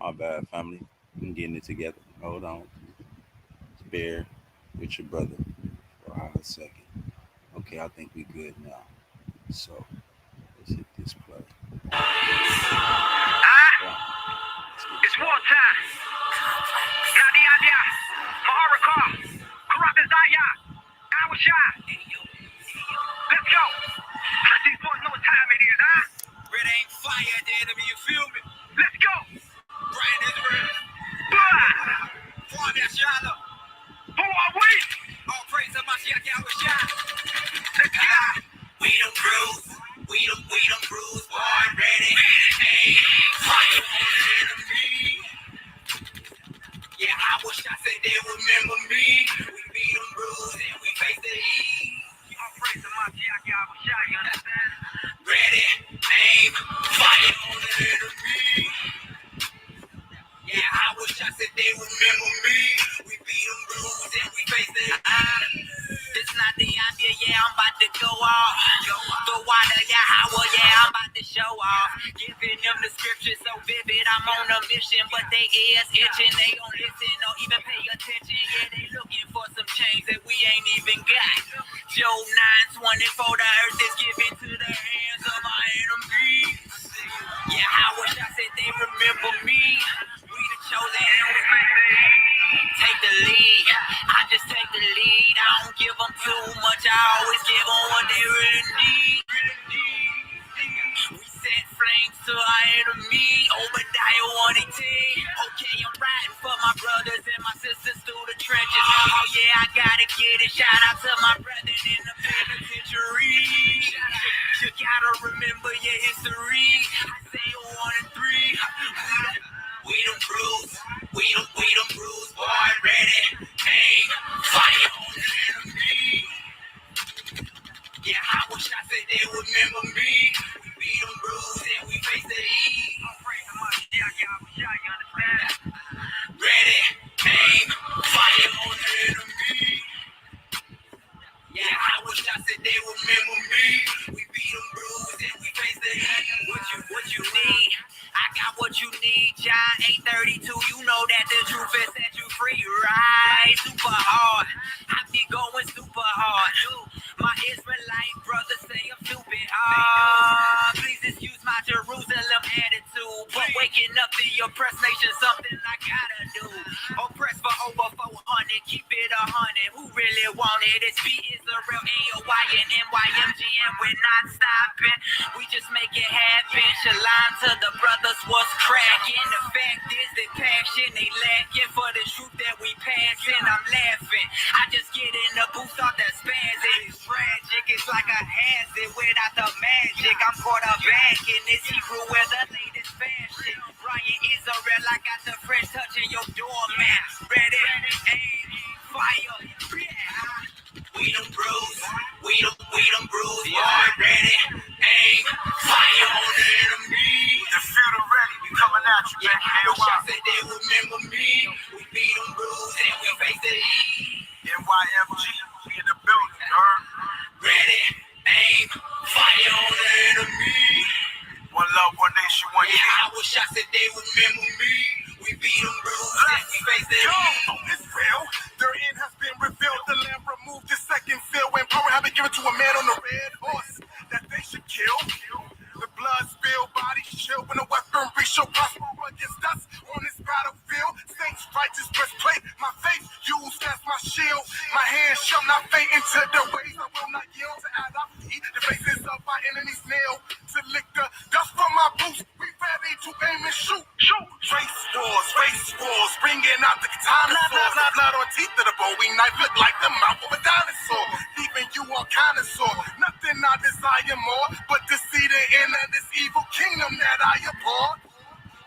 My bad, family. I'm getting it together. Hold on. Bear with your brother for a hot second. Okay, I think we good now. So let's hit this play. It's wartime. Nadia, Maharaka, Karabizaya, Awashai. Let's go. Let these boys know what time it is, huh? Red ain't fire, the enemy, you feel me? Let's go. Brian is real. Who are we? All praise of Mashiach Awashai. Let's go. We them bruised, we them bruised, born ready. Hey, fire on the enemy. Yeah, I wish I said they remember me. We beat them bruised and we face the heat. All praise to Mashiach Awashai, you understand? Ready, aim, fire on the enemy. Yeah, I wish I said they remember me. We beat them bruised and we face the heat. It's not the idea, yeah, I'm about to go off. The water, yeah, how, yeah, I'm about to show off. Giving them the scriptures so vivid, I'm on a mission, but they ears itching, they don't listen or even pay attention. Yeah, they looking for some change that we ain't even got. Job 9:24, the earth is given to the hands of my enemies. Yeah, I wish I said they remember me. We the chosen and we take the lead. I just take the lead. I don't give them too much. I always give them what they really need. We set flames to our enemy. Obadiah 1:18. Okay, I'm riding for my brothers and my sisters through the trenches. Oh yeah, I gotta get it. Shout out to my brethren in the penitentiary. You gotta remember your history. I say 1 and 3. We them bruised, we them bruised, boy, ready, aim, fire on the enemy. Yeah, I wish I said they remember me. We beat them bruised and we face the heat. I'm praising my Mashiach, you understand? Ready, aim, fire on the enemy. Yeah, I wish I said they remember me. We beat them bruised and we face the heat. What you need? I got what you need, John 8:32. You know that the truth has set you free, right? Super hard. I be going super hard. My Israelite brothers say I'm stupid. Please excuse my Jerusalem attitude. But waking up the oppressed nation, something I gotta do. Oppressed for over 400, keep it 100. Who really want it? It's B Israel, AOY, and NYMG, and we're not stopping. We just make it happen. Shalom to the brothers, what's cracking? The fact is the passion they lacking for the truth that we passing. I'm laughing. I just get in the booth off that spasm. It's tragic. It's like a hazard without the magic. I'm caught up back in this Hebrew where the latest fashion. Brian Israel, I got the fresh touch in your doormat. Ready, aim, fire. We them bruised, we them bruised, boy, ready, aim, fire on the enemy. The future ready, we coming at you, man. I wish I said they remember me. We beat them bruised and we face the heat. NYMG, we in the building, heard? Ready, aim, fire on the enemy. One love, one nation, one year. Yeah, I wish I said they remember me. We beat them bruised and we face the heat. It's real, their end has been revealed. The Lamb removed the second fill when power had been given to a man on a red horse that they should kill. The blood spilled, bodies chill when a weapon reach shall prosper against us on this battlefield. Saints righteous breastplate, my faith used as my shield. My hands shall not faint into the ways. I will not yield to as I feed the faces of my enemies nail. To lick the dust from my boots, we ready to aim and shoot. Race wars, bringing out the katana swords. The blood on teeth of the Bowie knife look like the mouth of a dinosaur, leaving you all kind of sore. Nothing I desire more, but to see the end of this evil kingdom that I abhor.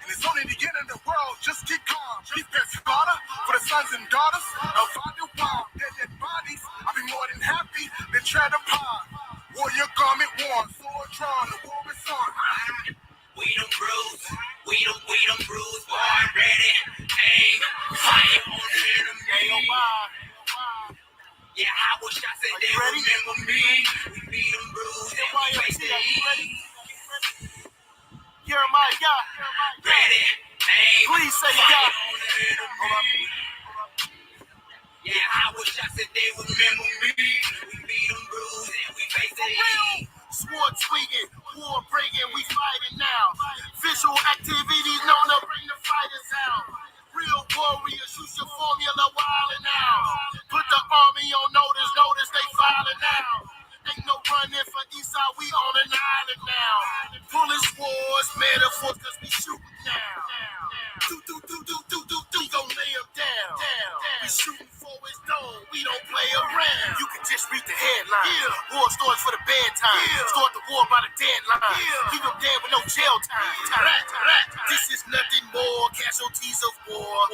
And it's only the end of the world, just keep calm. Keep that slaughter for the sons and daughters of Aduam. Their dead bodies, I'll be more than happy to tread upon. Warrior garment worn, sword drawn, the war is on. We them bruised, we them bruised, boy, ready, aim, fire on the enemy. Yeah, I wish I said they remember me. We beat them bruised and we face the heat. Jeremiah, ready, aim, warriors, use your formula wildin' out. Put the army on notice they filing now. Ain't no running for Eastside, we on an island now. Pulling swords, metaphors, cause we shooting now. We gon' lay them down. We shooting for his dome, we don't play around. You can just read the headline. War stories for the bedtime. Start the war by the deadline. Keep them dead with no jail time. This is nothing more, casualties of war.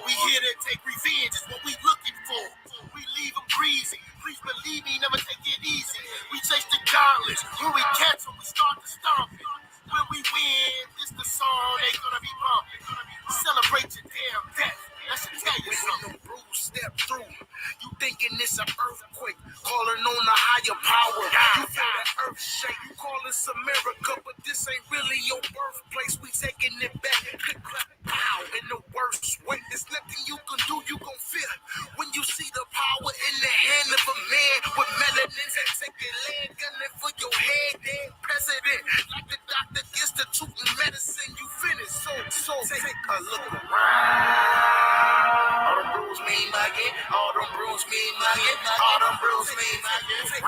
We here to take revenge, is what we looking for. We leave them greasy. Please believe me, never take it easy. We chase the gauntlets. When we catch them, we start to stomp it. When we win, this the song they gonna be bumping. Celebrate your damn death. That should tell you something. When the bruise step through, you thinking it's an earthquake, calling on a higher power. You feel that earth shake. You call this America, but this ain't really your birthplace. We taking it back. Click, clap, pow. In the worst way, there's nothing you can do. You gon' feel when you see the power in the hand of a man with melanin. Take a leg gunning for your head, dead president. Like the doctor instituting medicine, you finish. So take a look around. All them bruise mean mugging. All them bruise mean mugging. All them bruise mean mugging.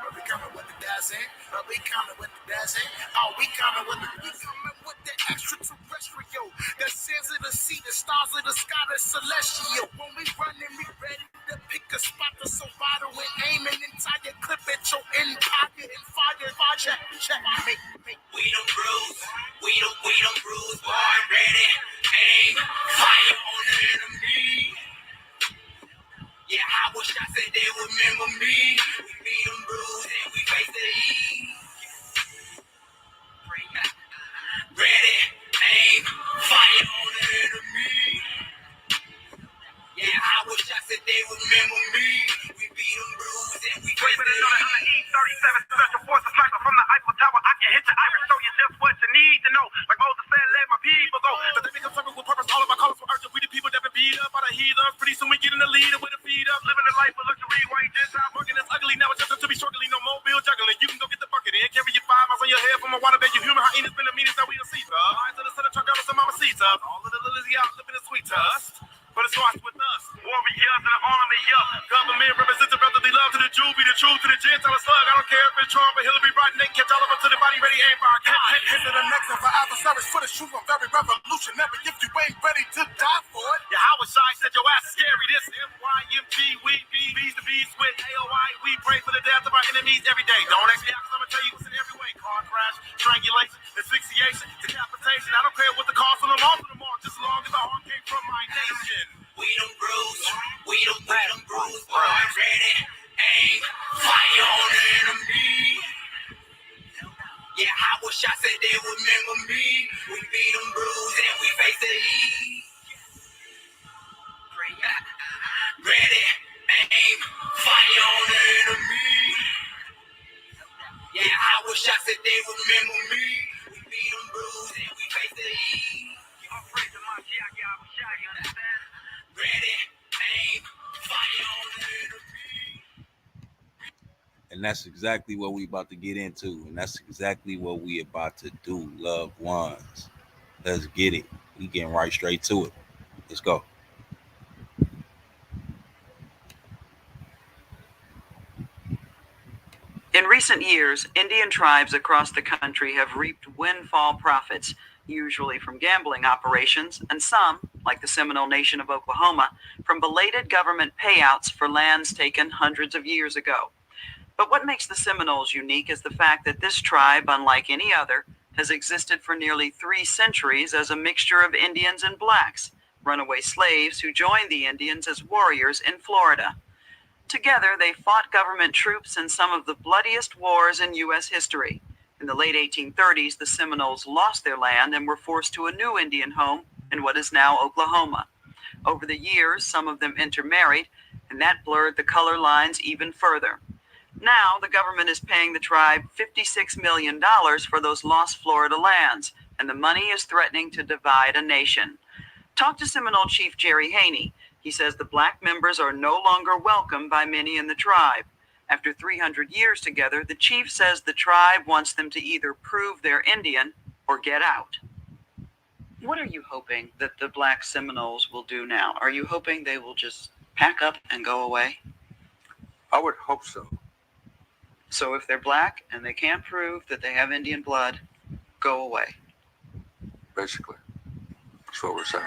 But we coming with the dozen. But we coming with the dozen. Oh, we coming with the extraterrestrial. The sands of the sea, the stars of the sky, the celestial. When we running, we ready to pick a spot that's so vital and aim an entire clip at your end pocket and fire. Check. We don't bruise. We don't bruise. Boy, ready. Aim. Fire on the enemy. Yeah, I wish I said they would remember me. We beat them bruised and we face the heat. Ready, aim, fire on the enemy. Yeah, I wish I said they would remember me. We beat them bruised and we face the heat. 37 special forces sniper from the Eiffel Tower. I can hit your iris, show you just what you need to know. Like Moses said, let my people go. But they become something with purpose. All of my colors were urgent. We the people that been beat up by the heathens. Pretty soon we get in the lead with the feet up. Living the life of luxury. White Gentile working is ugly. Now it's just to be struggling. No mobile juggling. You can go get the bucket and carry your 5 miles on your head from a water bed. You human hyenas been the meanest that we don't see. Eyes to the center truck out of some mama seats up. All of the lilies out living in sweet dust. But it starts with us, warriors and the army up. Government represents the brotherly love to the Jew, be the truth to the Gentile slug. I don't care if it's Trump or Hillary Rodham, they catch all of us to the body ready, aim for our God. Hit to the next and for adversaries for the truth. I'm very revolutionary if you ain't ready to die for it. Yeah, Howard Shine said your ass is scary. This MYMG, we be B's to B's with AOI. We pray for the death of our enemies every day. Don't ask me out, 'cause I'm gonna tell you what's in every way. Car crash, strangulation, asphyxiation, decapitation. I don't care what the cost of them all to the mark, just as long as the harm came from my nation. We don't bruise, we don't bruise, boy, ready, aim, fire on the enemy. Yeah, I wish I said they would remember me. We beat them bruised and we face the heat. Ready, aim, fire on the enemy. Yeah, I wish I said they would remember me. We beat them bruised and we face the heat. I'm praising my Shia, you understand? Ready, aim, fire on the enemy. And that's exactly what we about to get into. And that's exactly what we about to do, loved ones. Let's get it. We getting right straight to it. Let's go. In recent years, Indian tribes across the country have reaped windfall profits, usually from gambling operations, and some, like the Seminole Nation of Oklahoma, from belated government payouts for lands taken hundreds of years ago. But what makes the Seminoles unique is the fact that this tribe, unlike any other, has existed for nearly 3 centuries as a mixture of Indians and blacks, runaway slaves who joined the Indians as warriors in Florida. Together, they fought government troops in some of the bloodiest wars in U.S. history. In the late 1830s, the Seminoles lost their land and were forced to a new Indian home in what is now Oklahoma. Over the years, some of them intermarried, and that blurred the color lines even further. Now, the government is paying the tribe $56 million for those lost Florida lands, and the money is threatening to divide a nation. Talk to Seminole Chief Jerry Haney. He says the black members are no longer welcome by many in the tribe. After 300 years together, the chief says the tribe wants them to either prove they're Indian or get out. What are you hoping that the Black Seminoles will do now? Are you hoping they will just pack up and go away? I would hope so. So if they're black and they can't prove that they have Indian blood, go away. Basically, that's what we're saying.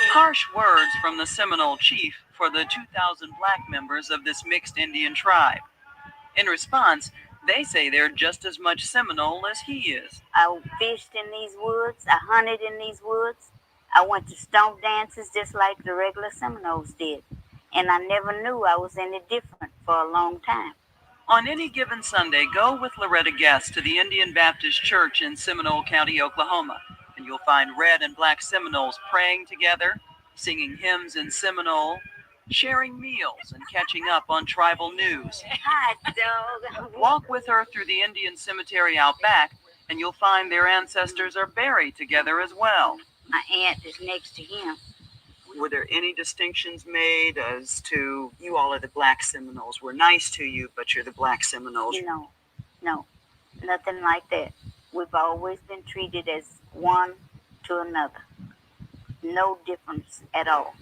Harsh words from the Seminole chief for the 2,000 black members of this mixed Indian tribe. In response, they say they're just as much Seminole as he is. I fished in these woods. I hunted in these woods. I went to stomp dances just like the regular Seminoles did. And I never knew I was any different for a long time. On any given Sunday, go with Loretta Guest to the Indian Baptist Church in Seminole County, Oklahoma, and you'll find red and black Seminoles praying together, singing hymns in Seminole, sharing meals, and catching up on tribal news. Hi, dog. Walk with her through the Indian cemetery out back, and you'll find their ancestors are buried together as well. My aunt is next to him. Were there any distinctions made as to you all are the Black Seminoles? We're nice to you, but you're the Black Seminoles. No, nothing like that. We've always been treated as one to another. No difference at all.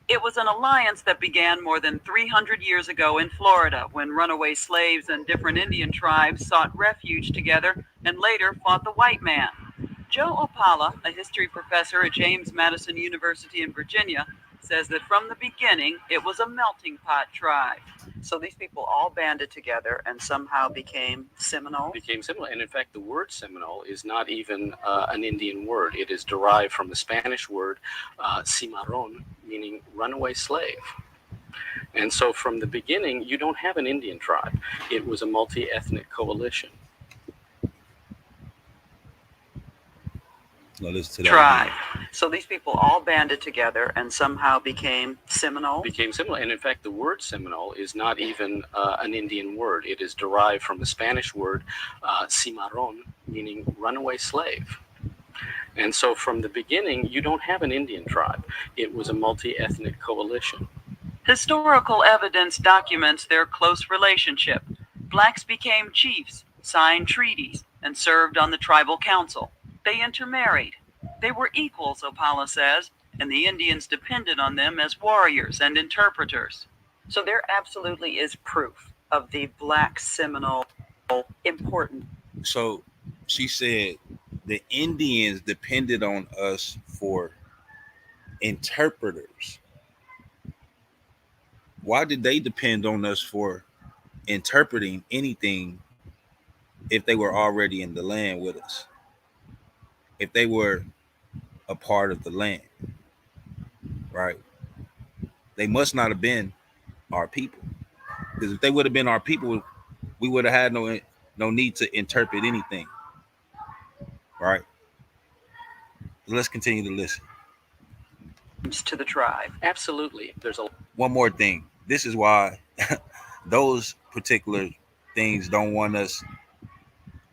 It was an alliance that began more than 300 years ago in Florida when runaway slaves and different Indian tribes sought refuge together and later fought the white man. Joe Opala, a history professor at James Madison University in Virginia, says that from the beginning it was a melting pot tribe. So these people all banded together and somehow became Seminole? Became Seminole. And in fact, the word Seminole is not even an Indian word. It is derived from the Spanish word cimarrón, meaning runaway slave. And so from the beginning, you don't have an Indian tribe. It was a multi-ethnic coalition. Tribe. So these people all banded together and somehow became Seminole? Became Seminole. And in fact, the word Seminole is not even an Indian word. It is derived from the Spanish word cimarrón, meaning runaway slave. And so from the beginning, you don't have an Indian tribe. It was a multi-ethnic coalition. Historical evidence documents their close relationship. Blacks became chiefs, signed treaties, and served on the tribal council. They intermarried. They were equals, Opala says, and the Indians depended on them as warriors and interpreters. So there absolutely is proof of the Black Seminole important. So she said the Indians depended on us for interpreters. Why did they depend on us for interpreting anything if they were already in the land with us? If they were a part of the land, right? They must not have been our people. Because if they would have been our people, we would have had no need to interpret anything, right? Let's continue to listen. To the tribe. Absolutely. There's one more thing. This is why those particular things don't want us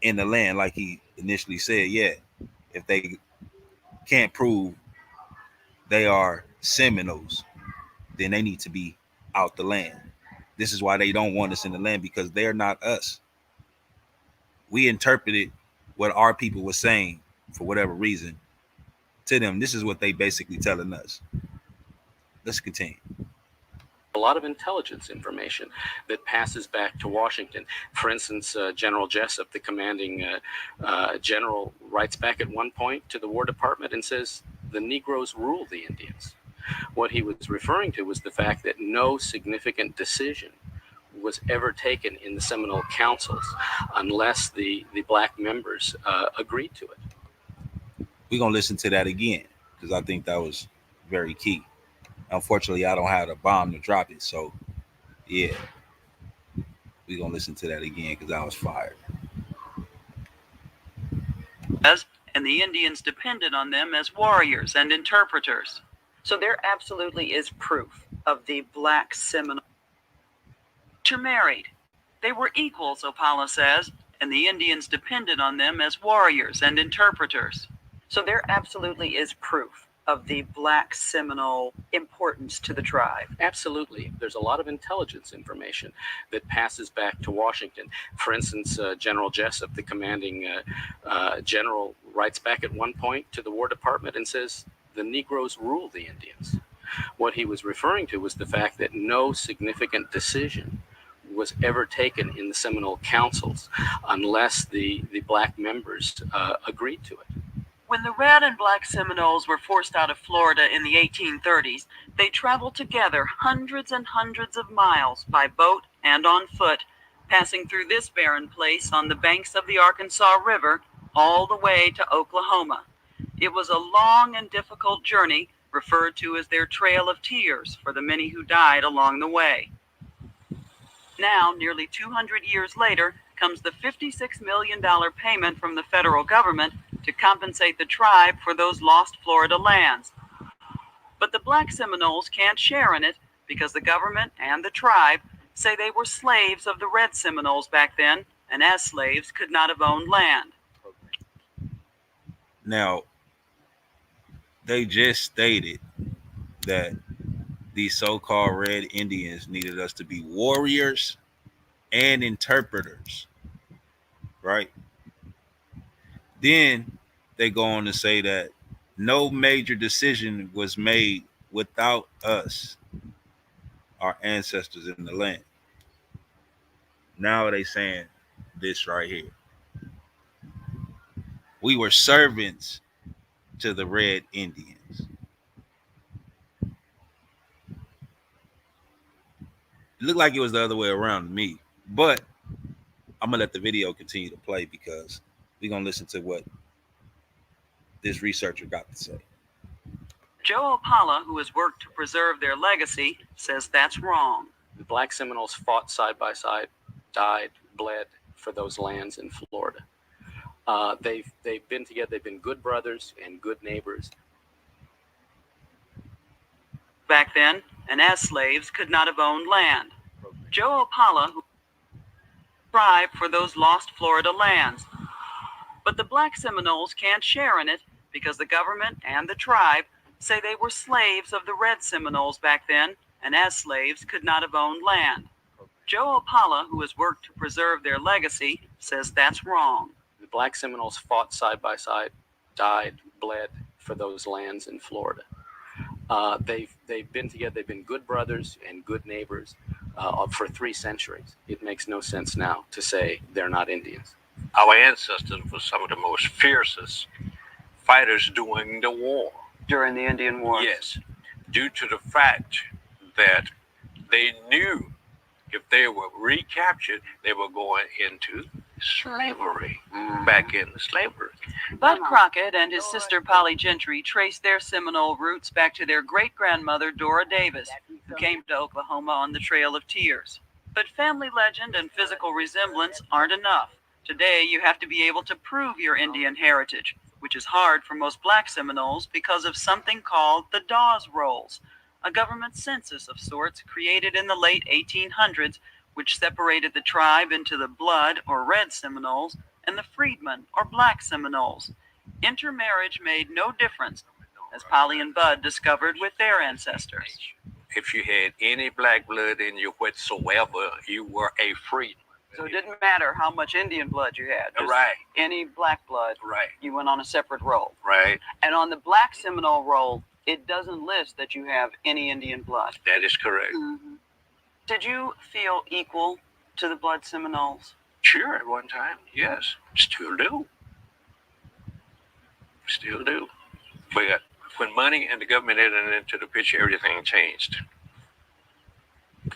in the land, like he initially said. Yeah, if they can't prove they are Seminoles, then they need to be out the land. This is why they don't want us in the land, because they're not us. We interpreted what our people were saying for whatever reason to them. This is what they basically telling us. Let's continue. a lot of intelligence information that passes back to Washington. For instance, General Jessup, the commanding general, writes back at one point to the War Department and says, the Negroes rule the Indians. What he was referring to was the fact that no significant decision was ever taken in the Seminole councils unless the black members agreed to it. We're going to listen to that again because I think that was very key. Unfortunately, I don't have a bomb to drop it. So, yeah, we're going to listen to that again because I was fired. And the Indians depended on them as warriors and interpreters. So there absolutely is proof of the Black Seminole. Intermarried. They were equals, Opala says, and the Indians depended on them as warriors and interpreters. So there absolutely is proof of the Black Seminole importance to the tribe? Absolutely. There's a lot of intelligence information that passes back to Washington. For instance, General Jessup, the commanding general, writes back at one point to the War Department and says, the Negroes rule the Indians. What he was referring to was the fact that no significant decision was ever taken in the Seminole councils unless the black members agreed to it. When the Red and Black Seminoles were forced out of Florida in the 1830s, they traveled together hundreds and hundreds of miles by boat and on foot, passing through this barren place on the banks of the Arkansas River all the way to Oklahoma. It was a long and difficult journey, referred to as their Trail of Tears for the many who died along the way. Now, nearly 200 years later, comes the $56 million payment from the federal government to compensate the tribe for those lost Florida lands. But the Black Seminoles can't share in it because the government and the tribe say they were slaves of the Red Seminoles back then, and as slaves could not have owned land. Now, they just stated that these so-called Red Indians needed us to be warriors and interpreters, right? Then they go on to say that no major decision was made without us, our ancestors in the land. Now they saying this right here. We were servants to the Red Indians. It looked like it was the other way around to me, but I'm gonna let the video continue to play because we're gonna listen to what this researcher got to say. Joe Opala, who has worked to preserve their legacy, says that's wrong. The Black Seminoles fought side by side, died, bled for those lands in Florida. They've been together. They've been good brothers and good neighbors. Back then, and as slaves could not have owned land. Joe Opala, who tribe for those lost Florida lands. But the Black Seminoles can't share in it because the government and the tribe say they were slaves of the Red Seminoles back then, and as slaves could not have owned land. Joe Opala, who has worked to preserve their legacy, says that's wrong. The Black Seminoles fought side by side, died, bled for those lands in Florida. They've been together. They've been good brothers and good neighbors for 3 centuries. It makes no sense now to say they're not Indians. Our ancestors were some of the most fiercest fighters during the war. During the Indian War? Yes, due to the fact that they knew if they were recaptured, they were going into slavery, back into slavery. Bud Crockett and his sister Polly Gentry traced their Seminole roots back to their great-grandmother Dora Davis, who came to Oklahoma on the Trail of Tears. But family legend and physical resemblance aren't enough. Today, you have to be able to prove your Indian heritage, which is hard for most Black Seminoles because of something called the Dawes Rolls, a government census of sorts created in the late 1800s, which separated the tribe into the Blood or Red Seminoles and the Freedmen or Black Seminoles. Intermarriage made no difference, as Polly and Bud discovered with their ancestors. If you had any black blood in you whatsoever, you were a freedman. So it didn't matter how much Indian blood you had. Just Right. any black blood, Right. you went on a separate roll. Right. And on the Black Seminole roll, it doesn't list that you have any Indian blood. That is correct. Mm-hmm. Did you feel equal to the Blood Seminoles? Sure, at one time, yes. Still do. Still do. But when money and the government entered into the picture, everything changed.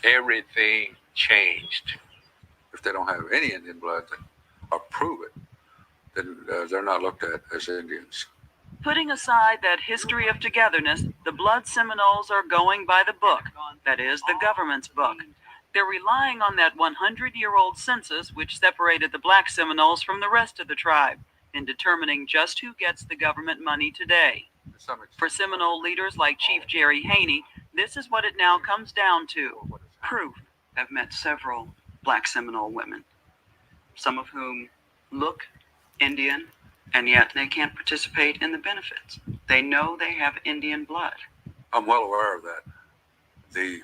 Everything changed. If they don't have any Indian blood or prove it, then they're not looked at as Indians. Putting aside that history of togetherness, the Blood Seminoles are going by the book, that is, the government's book. They're relying on that 100-year-old census which separated the Black Seminoles from the rest of the tribe in determining just who gets the government money today. For Seminole leaders like Chief Jerry Haney, this is what it now comes down to. Proof. I've met several Black Seminole women, some of whom look Indian And yet they can't participate in the benefits. They know they have Indian blood. I'm well aware of that. The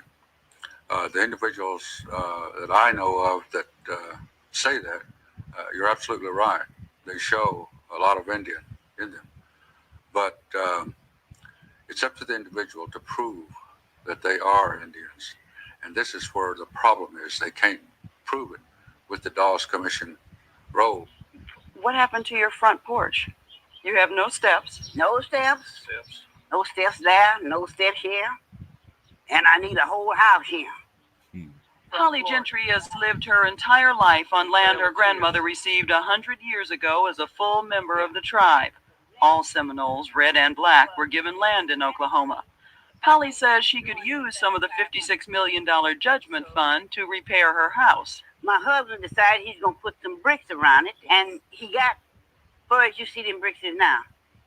individuals that I know of that say that, you're absolutely right. They show a lot of Indian in them. But it's up to the individual to prove that they are Indians. And this is where the problem is. They can't prove it with the Dawes Commission roll. What happened to your front porch? You have no steps. No steps. No steps there, no steps here. And I need a whole house here. Polly Gentry has lived her entire life on land her grandmother received 100 years ago as a full member of the tribe. All Seminoles, red and black, were given land in Oklahoma. Polly says she could use some of the $56 million judgment fund to repair her house. My husband decided he's going to put some bricks around it, and he got, far as you see them bricks is now,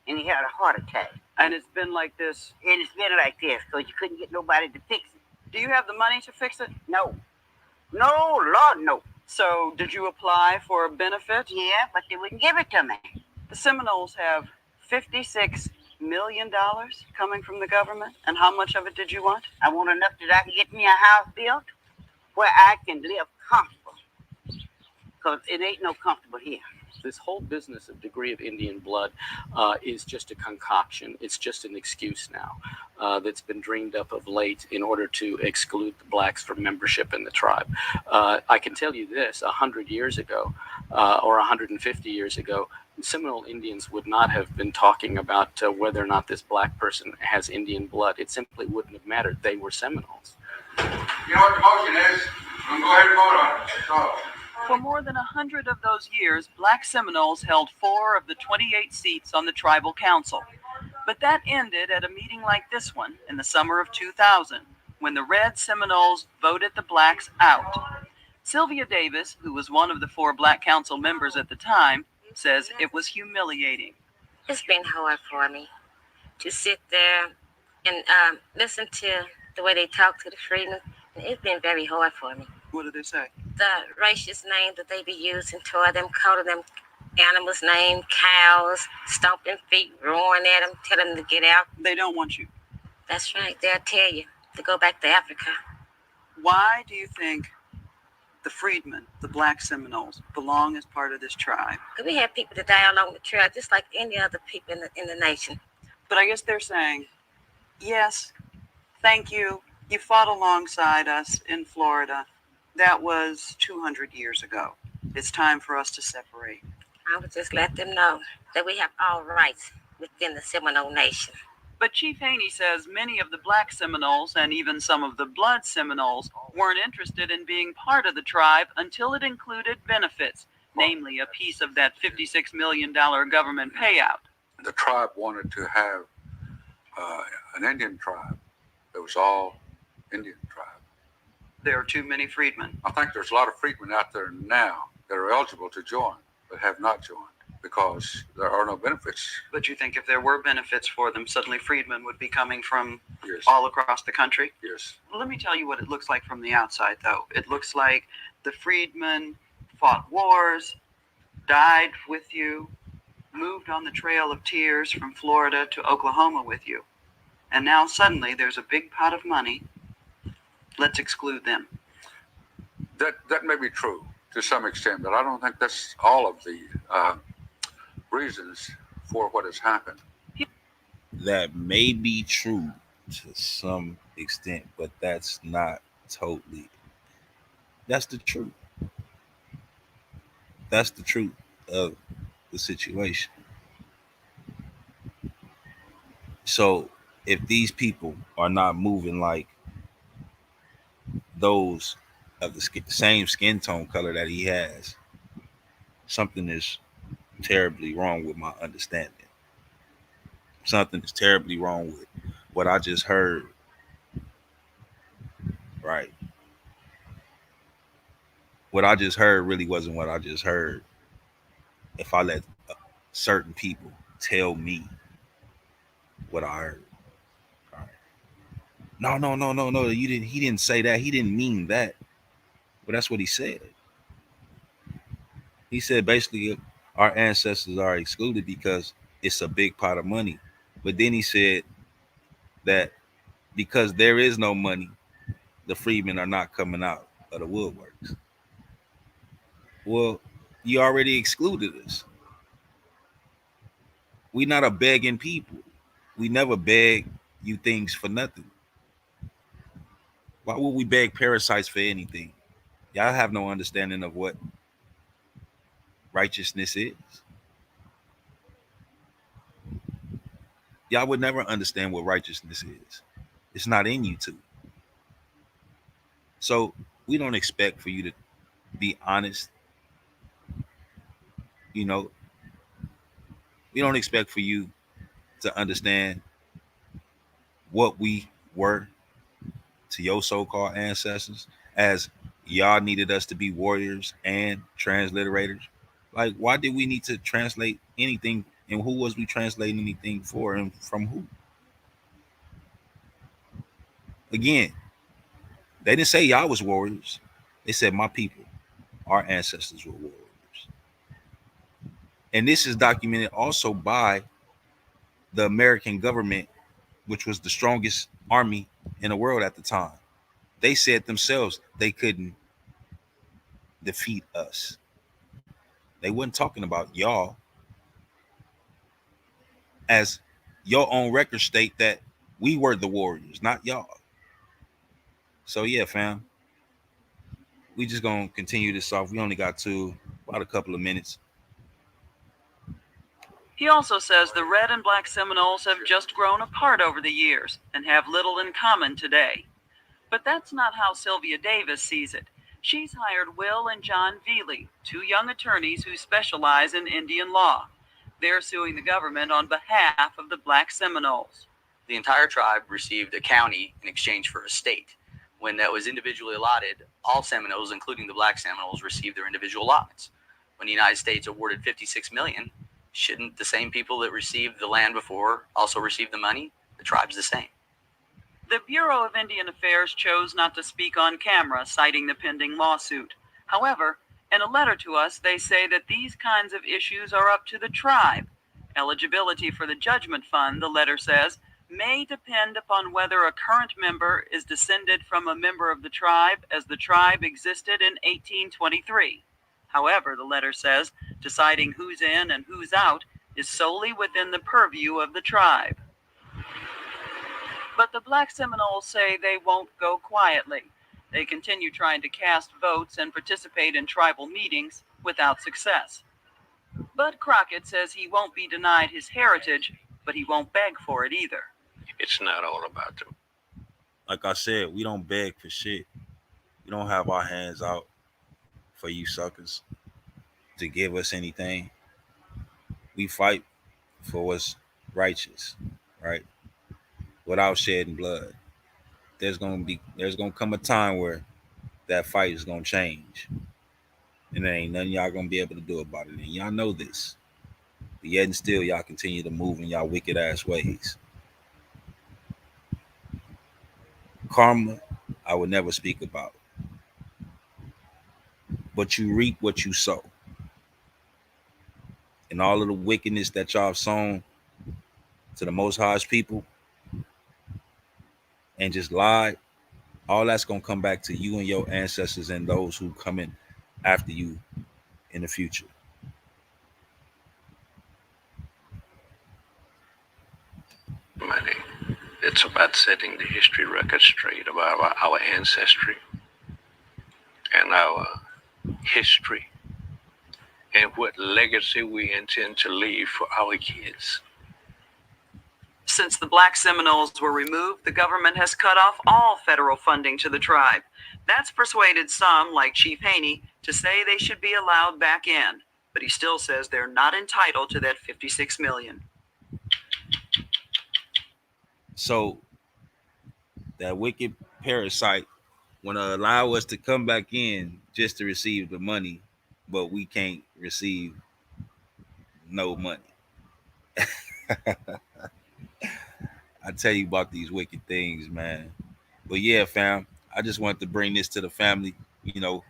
and he had a heart attack. And it's been like this. And it's been like this because you couldn't get nobody to fix it. Do you have the money to fix it? No. No, Lord, no. So, did you apply for a benefit? Yeah, but they wouldn't give it to me. The Seminoles have $56 million coming from the government. And how much of it did you want? I want enough that I can get me a house built where I can live comfortable. Because it ain't no comfortable here. This whole business of degree of Indian blood is just a concoction. It's just an excuse now that's been dreamed up of late in order to exclude the blacks from membership in the tribe. I can tell you this, 100 years ago or 150 years ago, Seminole Indians would not have been talking about whether or not this black person has Indian blood. It simply wouldn't have mattered. They were Seminoles. You know what the motion is? I'm going to go ahead and vote on it. So. For more than 100 of those years, black Seminoles held 4 of the 28 seats on the tribal council. But that ended at a meeting like this one in the summer of 2000, when the red Seminoles voted the blacks out. Sylvia Davis, who was one of the 4 black council members at the time, says it was humiliating. It's been hard for me to sit there and listen to the way they talk to the freedmen. It's been very hard for me. What did they say? The racist names that they be using toward them, calling them animals' name, cows, stomping feet, roaring at them, telling them to get out. They don't want you. That's right. They'll tell you to go back to Africa. Why do you think the freedmen, the black Seminoles, belong as part of this tribe? Because we have people that die along the trail, just like any other people in the nation. But I guess they're saying, yes, thank you. You fought alongside us in Florida. That was 200 years ago. It's time for us to separate. I would just let them know that we have all rights within the Seminole Nation. But Chief Haney says many of the black Seminoles and even some of the blood Seminoles weren't interested in being part of the tribe until it included benefits, namely a piece of that $56 million government payout. The tribe wanted to have an Indian tribe that was all Indian tribe. There are too many freedmen. I think there's a lot of freedmen out there now that are eligible to join, but have not joined because there are no benefits. But you think if there were benefits for them, suddenly freedmen would be coming from Yes. all across the country? Yes. Well, let me tell you what it looks like from the outside, though. It looks like the freedmen fought wars, died with you, moved on the Trail of Tears from Florida to Oklahoma with you. And now suddenly there's a big pot of money. Let's exclude them. That may be true to some extent, but I don't think that's all of the reasons for what has happened. That may be true to some extent, but that's not totally. That's the truth. That's the truth of the situation. So if these people are not moving like those of the same skin tone color that he has, something is terribly wrong with my understanding. Something is terribly wrong with what I just heard. Right. What I just heard really wasn't what I just heard. If I let certain people tell me what I heard. All right. No. He didn't say that. He didn't mean that. But that's what he said. He said basically our ancestors are excluded because it's a big pot of money. But then he said that because there is no money, the freedmen are not coming out of the woodworks. Well, you already excluded us. We not a begging people. We never beg you things for nothing. Why would we beg parasites for anything? Y'all have no understanding of what righteousness is. Y'all would never understand what righteousness is. It's not in you to. So we don't expect for you to be honest. You know, we don't expect for you to understand what we were to your so-called ancestors, as y'all needed us to be warriors and transliterators. Like, why did we need to translate anything, and who was we translating anything for, and from who? Again, they didn't say y'all was warriors. They said my people, our ancestors were warriors. And this is documented also by the American government, which was the strongest army in the world at the time. They said themselves they couldn't defeat us. They wasn't talking about y'all, as your own records state that we were the warriors, not y'all. So yeah, fam, we just gonna continue this off. We only got about a couple of minutes. He also says the red and black Seminoles have just grown apart over the years and have little in common today. But that's not how Sylvia Davis sees it. She's hired Will and John Veely, two young attorneys who specialize in Indian law. They're suing the government on behalf of the Black Seminoles. The entire tribe received a county in exchange for a state. When that was individually allotted, all Seminoles, including the Black Seminoles, received their individual allotments. When the United States awarded $56 million, shouldn't the same people that received the land before also receive the money? The tribe's the same. The Bureau of Indian Affairs chose not to speak on camera, citing the pending lawsuit. However, in a letter to us, they say that these kinds of issues are up to the tribe. Eligibility for the judgment fund, the letter says, may depend upon whether a current member is descended from a member of the tribe as the tribe existed in 1823. However, the letter says, deciding who's in and who's out is solely within the purview of the tribe. But the Black Seminoles say they won't go quietly. They continue trying to cast votes and participate in tribal meetings without success. Bud Crockett says he won't be denied his heritage, but he won't beg for it either. It's not all about them. Like I said, we don't beg for shit. We don't have our hands out for you suckers to give us anything. We fight for what's righteous, right? Without shedding blood. There's gonna come a time where that fight is gonna change. And there ain't nothing y'all gonna be able to do about it. And y'all know this. But yet and still y'all continue to move in y'all wicked ass ways. Karma, I would never speak about. But you reap what you sow. And all of the wickedness that y'all have sown to the Most High's people and just lied, all that's going to come back to you and your ancestors and those who come in after you in the future. Money. It's about setting the history record straight about our ancestry and our history and what legacy we intend to leave for our kids. Since the Black Seminoles were removed, the government has cut off all federal funding to the tribe. That's persuaded some, like Chief Haney, to say they should be allowed back in. But he still says they're not entitled to that $56 million. So that wicked parasite want to allow us to come back in just to receive the money, but we can't receive no money. I tell you about these wicked things, man. But yeah, fam, I just wanted to bring this to the family. You know,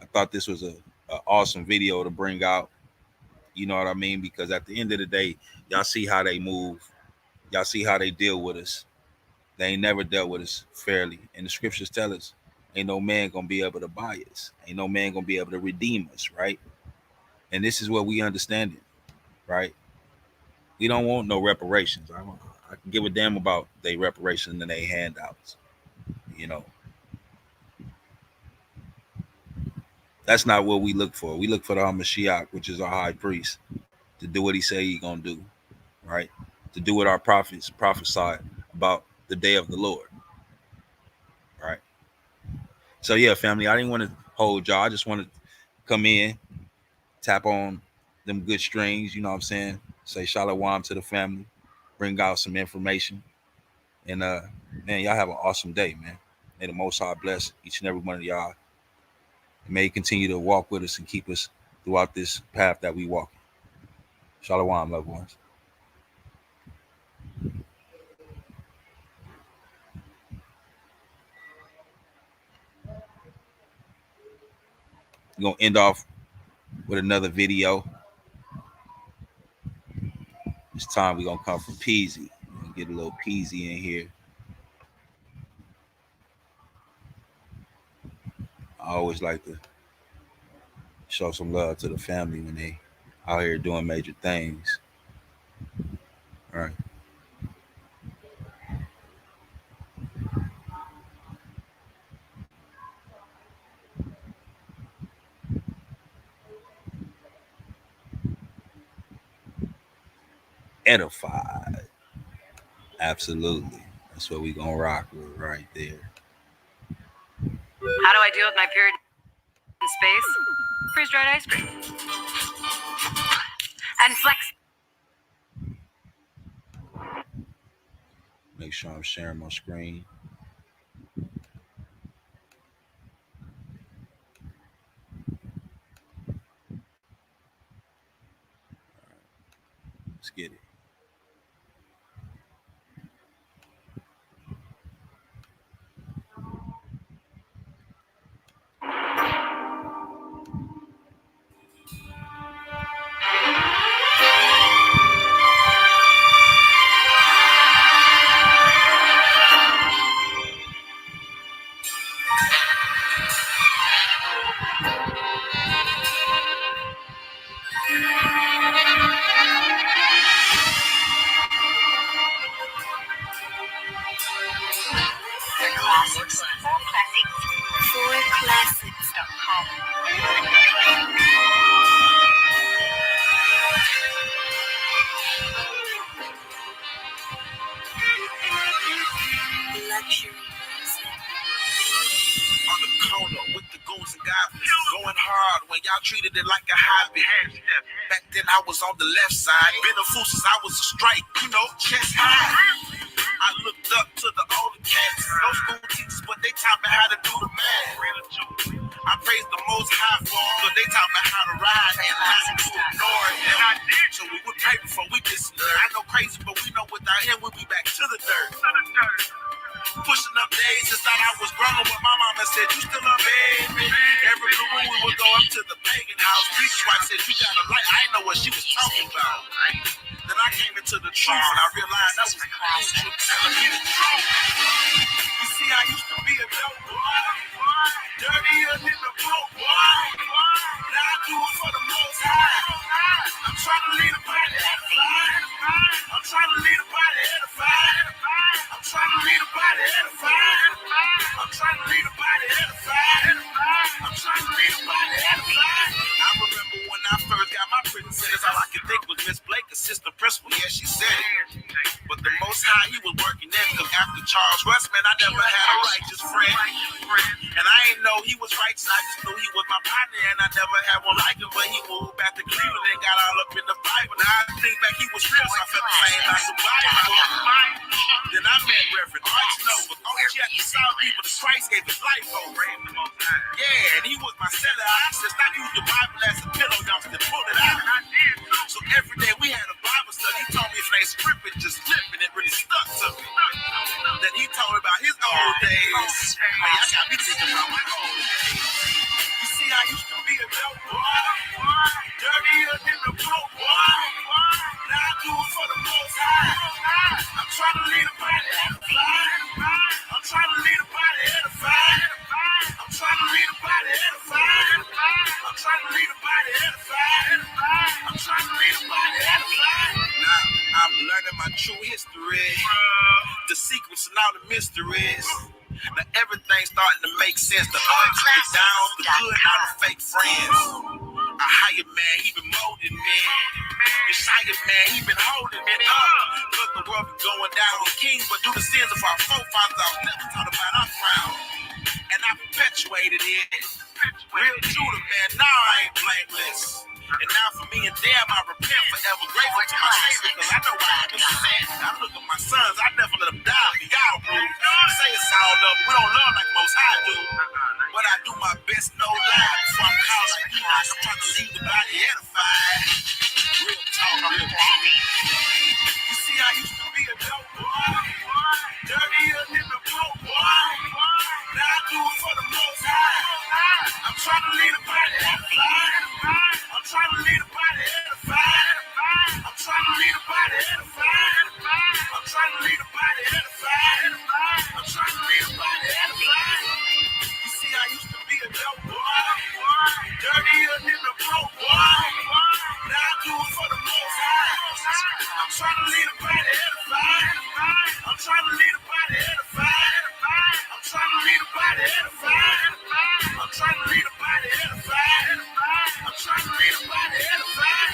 I thought this was a awesome video to bring out. You know what I mean? Because at the end of the day, y'all see how they move. Y'all see how they deal with us. They ain't never dealt with us fairly. And the scriptures tell us, ain't no man gonna be able to buy us. Ain't no man gonna be able to redeem us, right? And this is what we understand it, right? We don't want no reparations. I can give a damn about they reparations and they handouts. You know, that's not what we look for. We look for the Mashiach, which is our high priest, to do what he say he gonna do, right? To do what our prophets prophesied about the day of the Lord, right? So yeah, family, I didn't want to hold y'all. I just wanted to come in, tap on them good strings, you know what I'm saying? Say shalom to the family, bring out some information. And man, y'all have an awesome day, man. May the Most High bless each and every one of y'all. And may he continue to walk with us and keep us throughout this path that we walk. Shalom, loved ones. We're gonna end off with another video. This time we're gonna come from Peasy. Get a little Peasy in here. I always like to show some love to the family when they out here doing major things. All right. Edified. Absolutely. That's what we gonna rock with right there. How do I deal with my period in space? Freeze-dried ice cream. And flex. Make sure I'm sharing my screen. Let's get it. On the corner with the goons and goblins, going hard when y'all treated it like a hobby. Back then I was on the left side, been a fool since I was a strike, chest high. I looked up to the older cats, no school teachers, but they taught me how to do the math. I praise the Most High for them, cause they taught me how to ride and not to ignore them. So we would pray before we disappear. I know crazy, but we know without him we'll be back to the dirt. Pushing up days, just thought I was grown, but my mama said, you still a baby. Every blue moon we would go up to the pagan house. Preacher's wife said, you got a light. I didn't know what she was talking about. Then I came into the truth, and I realized that was the truth telling me the truth. You see, I used to be a dope boy, dirtier than the broke boy. Now I do it for the Most High. I'm trying to lead a body edified. I'm trying to lead a body edified. I'm trying to lead a body edified. I'm trying to lead a body edified. I'm trying to lead a body edified. I remember when I first got my prison sentence, all I could think was Miss Blake, assistant principal. Yeah, she said it. But the Most High, he was working there, because after Charles Russ, man, I never had a righteous friend. And I ain't know he was righteous, I just knew he was my partner, and I never had one like him. But he moved back to Cleveland and got all up in the Bible. Now I think back, he was real, so I felt the same like the Bible. Then I met Reverend Arch Snow, with OG at the South people, the Christ gave his life over. Yeah, and he was my seller. I said, stop using the Bible as a pillow, youngster, pull it out. So every day we had a Bible study. He told me if it ain't scripted, just flip it. It really stuck to me. Then he told me about his old days. Man, I got me thinking about my old days. You see, I used to be a dope boy, dirtier than the broke trying to lead a body edified. I'm trying to lead a body edified. I'm trying to lead a body edified. I'm trying to lead a body edified. I'm trying to lead a body edified. Now I'm learning my true history, the secrets and all the mysteries. Now everything's starting to make sense. The ups, the downs, the good, and all the fake friends. A higher man, he been molding me. Messiah man, he been holding me up. Look, the world been going down with kings, but do the sins of our forefathers, I've never taught about our crown. And I perpetuated it. Real Judah, man, now I ain't blameless. And now for me and damn, I repent forever. Grateful to my Savior, because I know why I was sent. I look at my sons, I never let them die for y'all, bro. Say it's all love, but we don't love like Most High do. But I do my best, no lie, before I'm called like Enoch. I'm trying to leave the body edified. Real talk, real talk. You see, I used to be a dope boy, dirtier than the Pope, boy. Now I do it for the Most High. I'm trying to leave the body edified. I'm trying to leave the body edified. I'm trying to leave the body edified. I'm trying to leave the body edified. I'm trying to leave the body edified. You see, I used to be a dope boy, dirtier than the Pope, boy. Now I do it for the Most High. I'm trying to leave the body edified. I'm trying to leave the body edified. I'm trying to leave the body edified. I'm trying to leave the body edified. I'm trying to leave the body edified.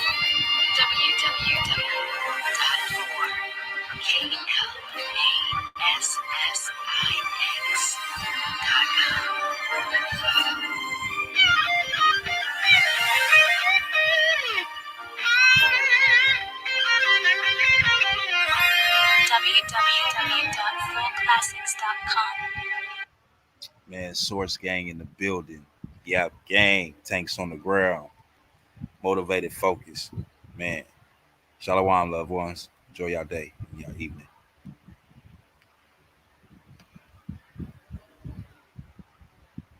www.fullclassics.com. Man, Source Gang in the building. Yep, gang. Tanks on the ground. Motivated, focused. Man. Shalom, loved ones. Enjoy your day, your evening.